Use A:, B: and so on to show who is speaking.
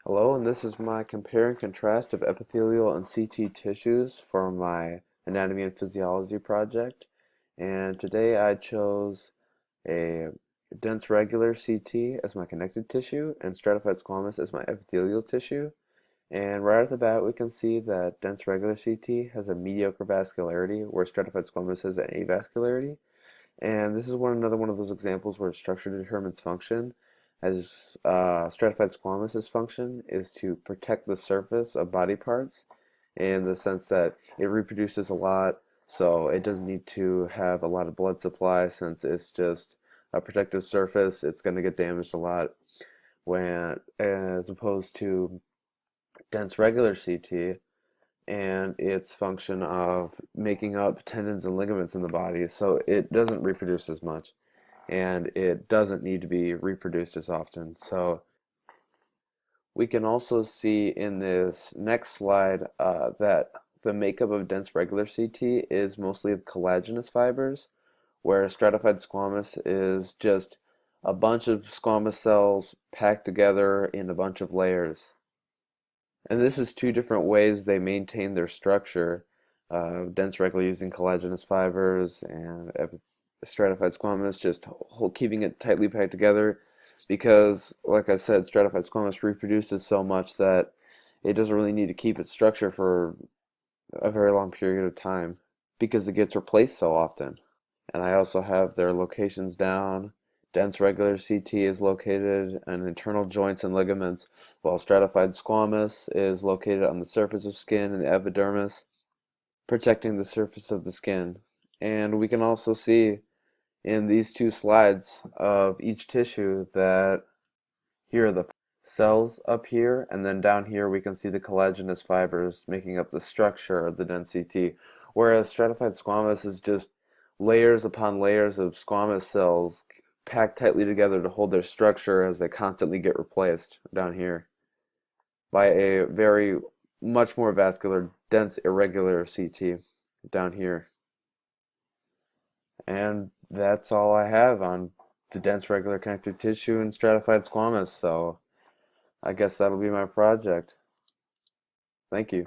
A: Hello, and this is my compare and contrast of epithelial and CT tissues for my anatomy and physiology project. And today I chose a dense regular CT as my connective tissue and stratified squamous as my epithelial tissue. And right off the bat, we can see that dense regular CT has a mediocre vascularity, where stratified squamous has an avascularity. And this is another one of those examples where structure determines function, as stratified squamous' function is to protect the surface of body parts in the sense that it reproduces a lot, so it doesn't need to have a lot of blood supply since it's just a protective surface. It's going to get damaged a lot when, as opposed to dense regular CT and its function of making up tendons and ligaments in the body, so it doesn't reproduce as much and it doesn't need to be reproduced as often. So we can also see in this next slide that the makeup of dense regular CT is mostly of collagenous fibers, where stratified squamous is just a bunch of squamous cells packed together in a bunch of layers. And this is two different ways they maintain their structure. Dense regular using collagenous fibers and stratified squamous just keeping it tightly packed together because, like I said, stratified squamous reproduces so much that it doesn't really need to keep its structure for a very long period of time because it gets replaced so often. And I also have their locations down. Dense regular CT is located in internal joints and ligaments, while stratified squamous is located on the surface of skin and the epidermis, protecting the surface of the skin. And we can also see in these two slides of each tissue that here are the cells up here, and then down here we can see the collagenous fibers making up the structure of the dense CT, whereas stratified squamous is just layers upon layers of squamous cells packed tightly together to hold their structure as they constantly get replaced down here by a very much more vascular, dense, irregular CT down here. And that's all I have on the dense regular connective tissue and stratified squamous, so I guess that'll be my project. Thank you.